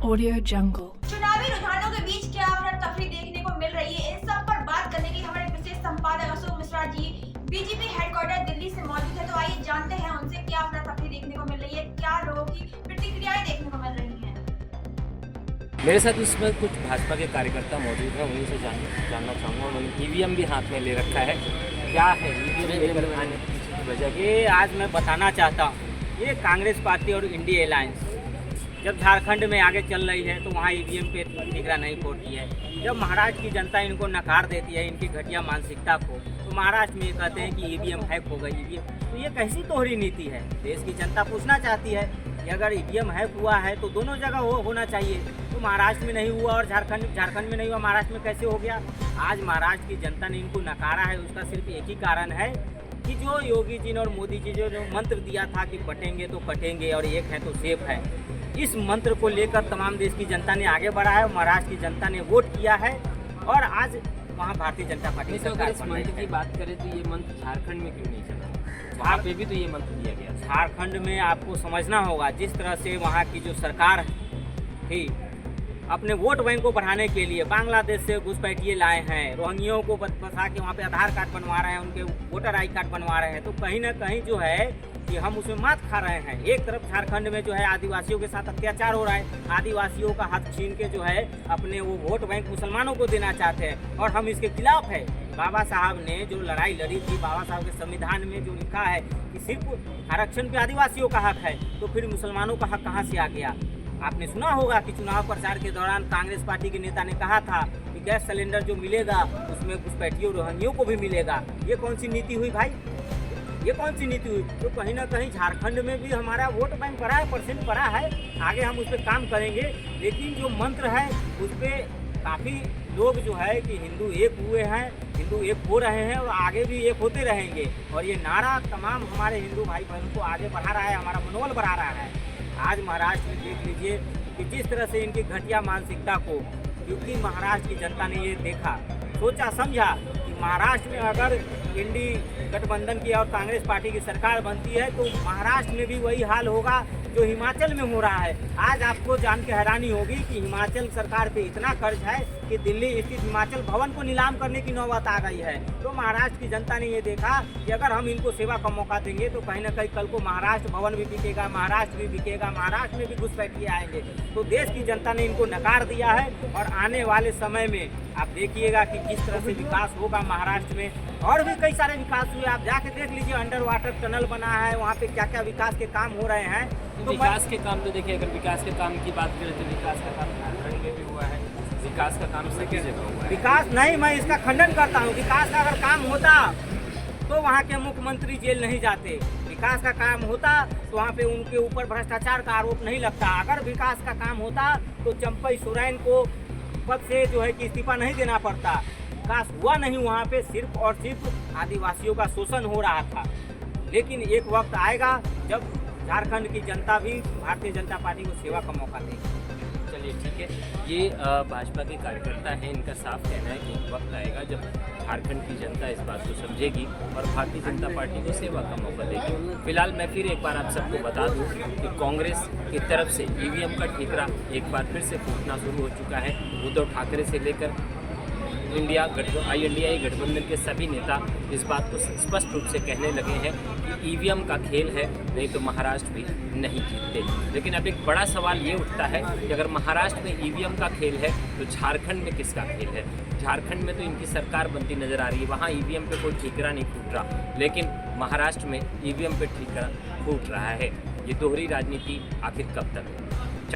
Audio Jungle। चुनावी रुझानों के बीच क्या अफरा तफरी देखने को मिल रही है, इन सब पर बात करने के लिए हमारे विशेष संपादक अशोक मिश्रा जी बीजेपी हेडक्वार्टर दिल्ली से मौजूद है। तो आइए जानते हैं उनसे क्या अफरा तफरी देखने को मिल रही है, क्या लोगों की प्रतिक्रियाएं देखने को मिल रही हैं। मेरे साथ इसमें कुछ भाजपा के कार्यकर्ता मौजूद हैं, उन्हीं से जानना चाहूँगा। उन्होंने ईवीएम भी हाथ में ले रखा है, क्या है ईवीएम लेकर आने की वजह? ये आज मैं बताना चाहता हूँ, ये कांग्रेस पार्टी और इंडिया अलायंस जब झारखंड में आगे चल रही है तो वहाँ ईवीएम पे ठिकरा नहीं फोड़ती है। जब महाराष्ट्र की जनता इनको नकार देती है, इनकी घटिया मानसिकता को, तो महाराष्ट्र में ये कहते हैं कि ईवीएम हैक हो गई। ईवीएम तो ये कैसी तोहरी नीति है? देश की जनता पूछना चाहती है कि अगर ईवीएम हैक हुआ है तो दोनों जगह होना चाहिए। तो महाराष्ट्र में नहीं हुआ और झारखंड में नहीं हुआ, महाराष्ट्र में कैसे हो गया? आज महाराष्ट्र की जनता ने इनको नकारा है, उसका सिर्फ एक ही कारण है कि जो योगी जी ने और मोदी जी जो मंत्र दिया था कि बटेंगे तो कटेंगे और एक है तो सेफ है, इस मंत्र को लेकर तमाम देश की जनता ने आगे बढ़ा है। महाराष्ट्र की जनता ने वोट किया है और आज वहाँ भारतीय जनता पार्टी सरकार। इस मंत्र की बात करें तो ये मंत्र झारखंड में क्यों नहीं चला? वहाँ पे भी तो ये मंत्र दिया गया। झारखंड में आपको समझना होगा, जिस तरह से वहाँ की जो सरकार थी अपने वोट बैंक को बढ़ाने के लिए बांग्लादेश से घुसपैठिए लाए हैं, रोहिंग्यों को बसा के वहाँ पे आधार कार्ड बनवा रहे हैं, उनके वोटर आई कार्ड बनवा रहे हैं। तो कहीं ना कहीं जो है कि हम उसमें मात खा रहे हैं। एक तरफ झारखंड में जो है आदिवासियों के साथ अत्याचार हो रहा है, आदिवासियों का हाथ छीन के जो है अपने वो वोट बैंक मुसलमानों को देना चाहते हैं और हम इसके खिलाफ है। बाबा साहब ने जो लड़ाई लड़ी थी, बाबा साहब के संविधान में जो लिखा है कि सिर्फ आरक्षण पे आदिवासियों का हक है, तो फिर मुसलमानों का हक कहाँ से आ गया? आपने सुना होगा कि चुनाव प्रचार के दौरान कांग्रेस पार्टी के नेता ने कहा था कि गैस सिलेंडर जो मिलेगा उसमें घुसपैठियों रोहिंग्यों को भी मिलेगा। ये कौन सी नीति हुई भाई? ये कौन सी नीति हुई? तो कहीं ना कहीं झारखंड में भी हमारा वोट बैंक बढ़ा है, परसेंट बढ़ा है, आगे हम उस पर काम करेंगे। लेकिन जो मंत्र है उस पर काफ़ी लोग जो है कि हिंदू एक हुए हैं, हिंदू एक हो रहे हैं और आगे भी एक होते रहेंगे। और ये नारा तमाम हमारे हिंदू भाई बहनों को आगे बढ़ा रहा है, हमारा मनोबल बढ़ा रहा है। आज महाराष्ट्र में देख लीजिए कि जिस तरह से इनकी घटिया मानसिकता को, क्योंकि महाराष्ट्र की जनता ने ये देखा, सोचा समझा कि महाराष्ट्र में अगर इंडी गठबंधन की और कांग्रेस पार्टी की सरकार बनती है तो महाराष्ट्र में भी वही हाल होगा जो हिमाचल में हो रहा है। आज आपको जान के हैरानी होगी कि हिमाचल सरकार पे इतना कर्ज है कि दिल्ली स्थित हिमाचल भवन को नीलाम करने की नौबत आ गई है। तो महाराष्ट्र की जनता ने ये देखा कि अगर हम इनको सेवा का मौका देंगे तो कहीं ना कहीं कल को महाराष्ट्र भवन भी बिकेगा, महाराष्ट्र भी बिकेगा, महाराष्ट्र में भी घुसपैठिए आएंगे। तो देश की जनता ने इनको नकार दिया है और आने वाले समय में आप देखिएगा कि किस तरह से विकास होगा महाराष्ट्र में। और भी कई सारे विकास हुए, आप जाके देख लीजिए, अंडर वाटर टनल बना है, वहाँ पे क्या क्या विकास के काम हो रहे हैं। तो विकास के काम तो देखिए, अगर विकास के काम की बात करें तो विकास का काम झारखंड में भी हुआ है। विकास का काम सभी जगह हुआ है। विकास नहीं, मैं इसका खंडन करता हूँ। विकास का अगर काम होता तो वहाँ के मुख्यमंत्री जेल नहीं जाते। विकास का काम होता तो वहाँ पे उनके ऊपर भ्रष्टाचार का आरोप नहीं लगता। अगर विकास का काम होता तो चंपई सोरेन को पद से जो है कि इस्तीफा नहीं देना पड़ता। विकास हुआ नहीं, वहाँ पे सिर्फ और सिर्फ आदिवासियों का शोषण हो रहा था। लेकिन एक वक्त आएगा जब झारखंड की जनता भी भारतीय जनता पार्टी को सेवा का मौका देगी। चलिए ठीक है, ये भाजपा के कार्यकर्ता हैं, इनका साफ कहना है कि एक वक्त आएगा जब झारखंड की जनता इस बात को समझेगी और भारतीय जनता पार्टी को सेवा का मौका देगी। फिलहाल मैं फिर एक बार आप सबको बता दूं कि कांग्रेस की तरफ से ईवीएम का ठिकरा एक बार फिर से फूटना शुरू हो चुका है। उद्धव ठाकरे से लेकर INDI गठबंधन के सभी नेता इस बात को स्पष्ट रूप से कहने लगे हैं कि ईवीएम का खेल है, नहीं तो महाराष्ट्र भी नहीं जीतते। लेकिन अब एक बड़ा सवाल ये उठता है कि अगर महाराष्ट्र में ईवीएम का खेल है तो झारखंड में किसका खेल है? झारखंड में तो इनकी सरकार बनती नजर आ रही है, वहाँ ईवीएम पे कोई ठिकरा नहीं फूट रहा, लेकिन महाराष्ट्र में ईवीएम पे ठिकरा फूट रहा है। ये दोहरी राजनीति आखिर कब तक?